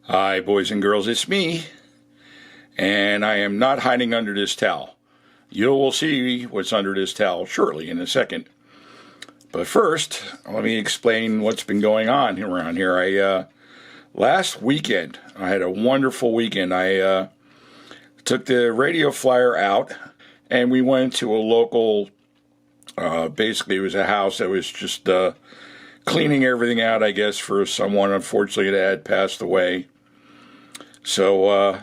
Hi, boys and girls, it's me, and I am not hiding under this towel. You will see what's under this towel shortly in a second. But first, let me explain what's been going on around here. Last weekend, I had a wonderful weekend. I took the radio flyer out, and we went to a local, basically it was a house that was just cleaning everything out, I guess, for someone, unfortunately, that had passed away. So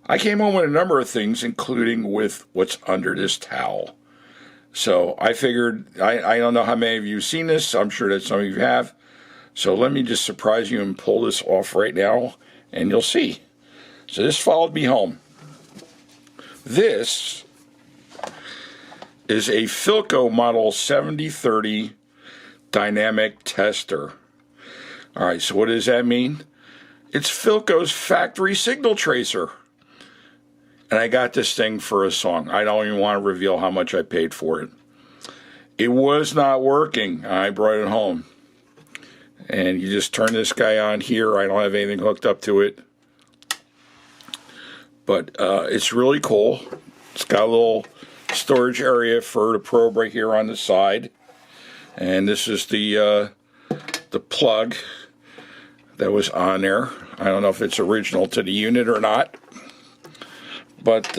I came home with a number of things, including with what's under this towel. So I figured, I don't know how many of you have seen this. I'm sure that some of you have. So let me just surprise you and pull this off right now, and you'll see. So this followed me home. This is a Philco model 7030 dynamic tester. All right, so what does that mean? It's Philco's factory signal tracer. And I got this thing for a song. I don't even want to reveal how much I paid for it. It was not working. I brought it home. And you just turn this guy on here. I don't have anything hooked up to it. But it's really cool. It's got a little storage area for the probe right here on the side. And this is the plug that was on there. I don't know if it's original to the unit or not. But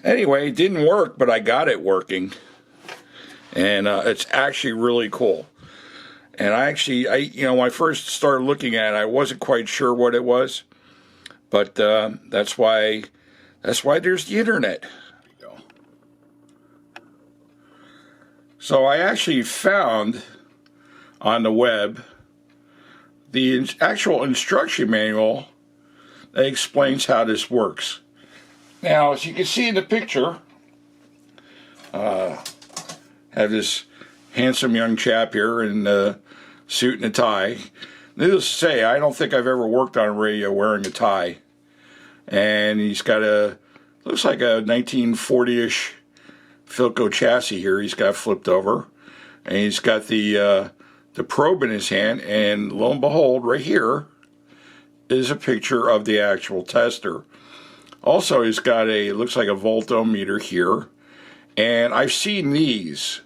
anyway, it didn't work, but I got it working. And it's actually really cool. And when I first started looking at it, I wasn't quite sure what it was. But that's why there's the internet. So I actually found on the web the actual instruction manual that explains how this works. Now, as you can see in the picture, have this handsome young chap here in a suit and a tie. Needless to say, I don't think I've ever worked on a radio wearing a tie. And he's got looks like a 1940-ish Philco chassis here. He's got flipped over. And he's got the probe in his hand, and lo and behold, right here is a picture of the actual tester. Also, he's got looks like a voltometer here, and I've seen these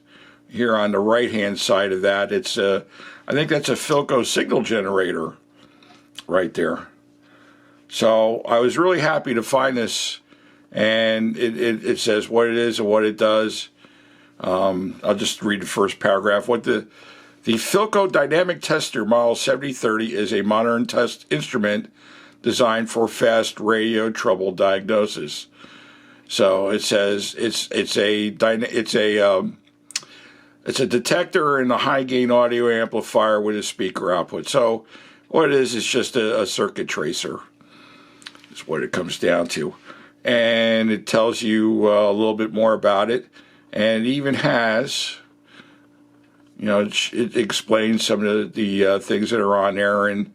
here on the right-hand side of that. It's I think that's a Philco signal generator right there. So I was really happy to find this, and it says what it is and what it does. I'll just read the first paragraph. The Philco Dynamic Tester Model 7030 is a modern test instrument designed for fast radio trouble diagnosis. So it says it's a detector and a high gain audio amplifier with a speaker output. So what it is just a circuit tracer. Is what it comes down to, and it tells you a little bit more about it, and it even has. It explains some of the things that are on there and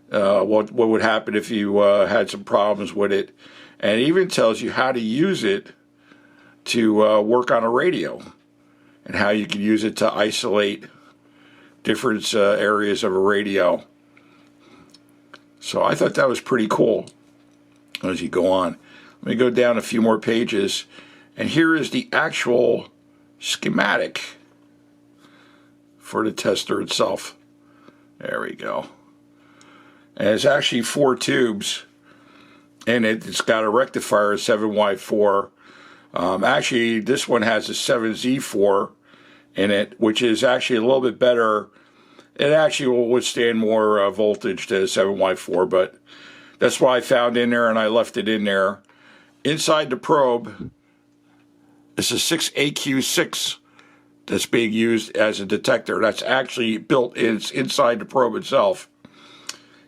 what would happen if you had some problems with it. And it even tells you how to use it to work on a radio and how you can use it to isolate different areas of a radio. So I thought that was pretty cool as you go on. Let me go down a few more pages. And here is the actual schematic for the tester itself. There we go. And it's actually 4 tubes in it. It's got a rectifier, a 7Y4. Actually, this one has a 7Z4 in it, which is actually a little bit better. It actually will withstand more voltage than a 7Y4, but that's what I found in there, and I left it in there. Inside the probe, it's a 6AQ6 that's being used as a detector. That's actually built inside the probe itself.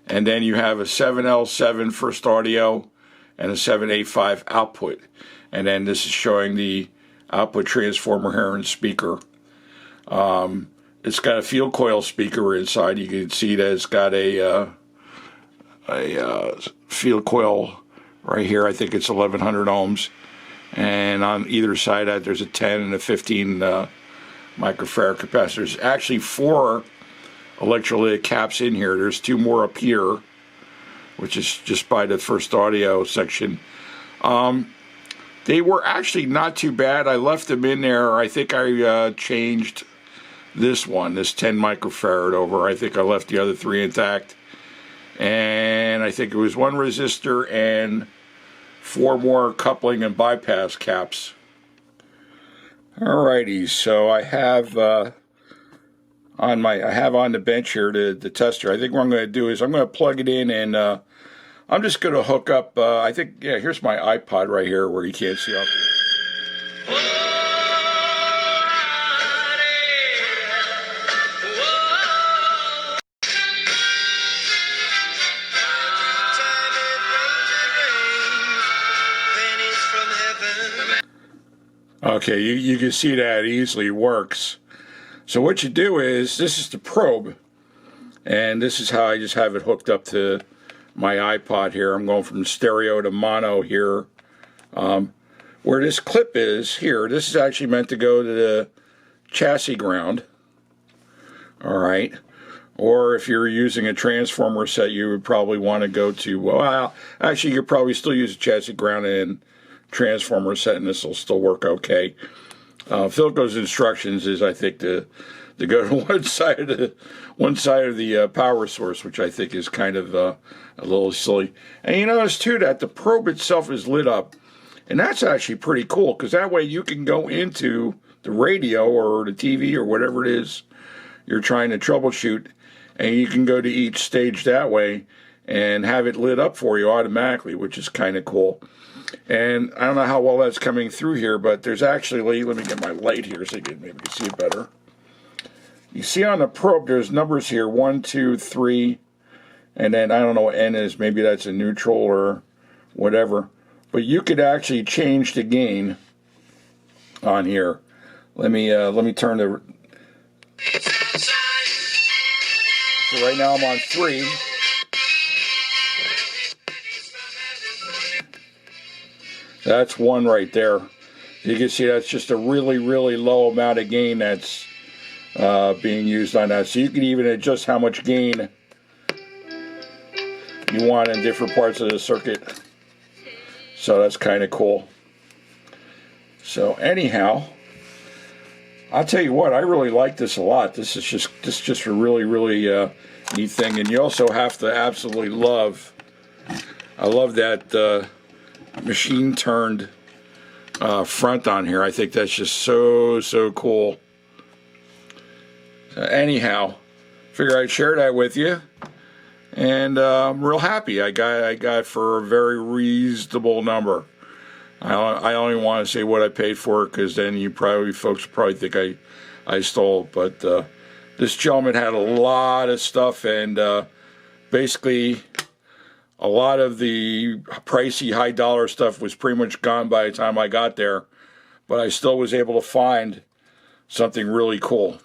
And then you have a 7L7 first audio and a 7A5 output. And then this is showing the output transformer here and speaker. It's got a field coil speaker inside. You can see that it's got a field coil right here. I think it's 1100 ohms. And on either side of that, there's a 10 and a 15 microfarad capacitors. Actually 4 electrolytic caps in here. There's 2 more up here which is just by the first audio section. They were actually not too bad. I left them in there. I think I changed this 10 microfarad over. I think I left the other 3 intact. And I think it was 1 resistor and 4 more coupling and bypass caps. Alrighty, so I have on the bench here the tester. I think what I'm going to do is I'm going to plug it in, and I'm just going to hook up. I think, yeah, here's my iPod right here where you can't see up here. Okay, you can see that it easily works. So what you do is, this is the probe, and this is how I just have it hooked up to my iPod here. I'm going from stereo to mono here. Where this clip is here, this is actually meant to go to the chassis ground. Alright. Or if you're using a transformer set, you would probably want to go to, well, actually you could probably still use a chassis ground and transformer set, and this will still work okay. Philco's instructions is, I think, to go to one side of the power source, which I think is kind of a little silly. And you notice too that the probe itself is lit up, and that's actually pretty cool, because that way you can go into the radio or the TV or whatever it is you're trying to troubleshoot, and you can go to each stage that way and have it lit up for you automatically, which is kind of cool. And I don't know how well that's coming through here, but there's actually, let me get my light here so you can maybe see it better. You see on the probe, there's numbers here, 1, 2, 3, and then I don't know what N is. Maybe that's a neutral or whatever. But you could actually change the gain on here. Let me turn the. So right now I'm on 3. That's 1 right there. You can see that's just a really, really low amount of gain that's being used on that. So you can even adjust how much gain you want in different parts of the circuit. So that's kind of cool. So anyhow, I'll tell you what, I really like this a lot. This is just a really, really neat thing. And you also have to absolutely love, I love that machine turned front on here. I think that's just so cool. So anyhow, figure I'd share that with you, and I'm real happy. I got for a very reasonable number. I only want to say what I paid for it, because then folks probably think I stole it. But this gentleman had a lot of stuff, and basically a lot of the pricey, high dollar stuff was pretty much gone by the time I got there, but I still was able to find something really cool.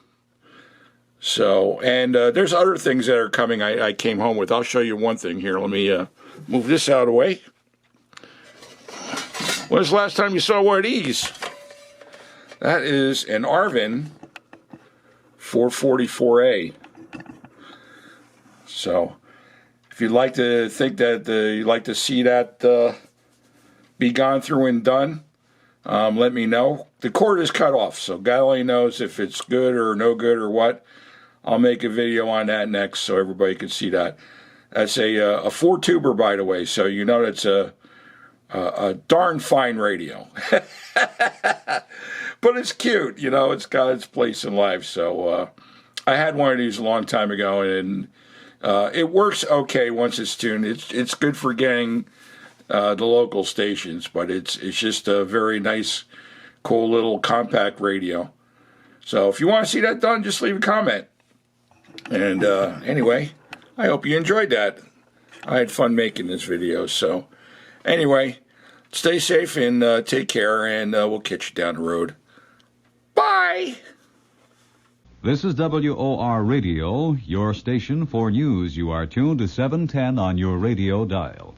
So, and there's other things that are coming I came home with. I'll show you one thing here. Let me move this out of the way. When was the last time you saw one of these? That is an Arvin 444A. So, if you'd like to think that you'd like to see that be gone through and done, let me know. The cord is cut off, so God only knows if it's good or no good or what. I'll make a video on that next so everybody can see that. That's a 4-tuber, by the way, so you know that's a darn fine radio. But it's cute, you know, it's got its place in life. So I had one of these a long time ago, and it works okay once it's tuned. It's good for getting the local stations, but it's just a very nice, cool little compact radio. So if you want to see that done, just leave a comment. And anyway, I hope you enjoyed that. I had fun making this video. So anyway, stay safe and take care, and we'll catch you down the road. Bye! This is WOR Radio, your station for news. You are tuned to 710 on your radio dial.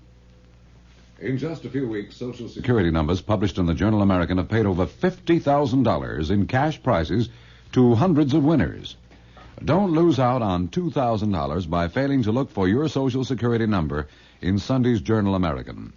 In just a few weeks, Social Security numbers published in the Journal American have paid over $50,000 in cash prizes to hundreds of winners. Don't lose out on $2,000 by failing to look for your Social Security number in Sunday's Journal American.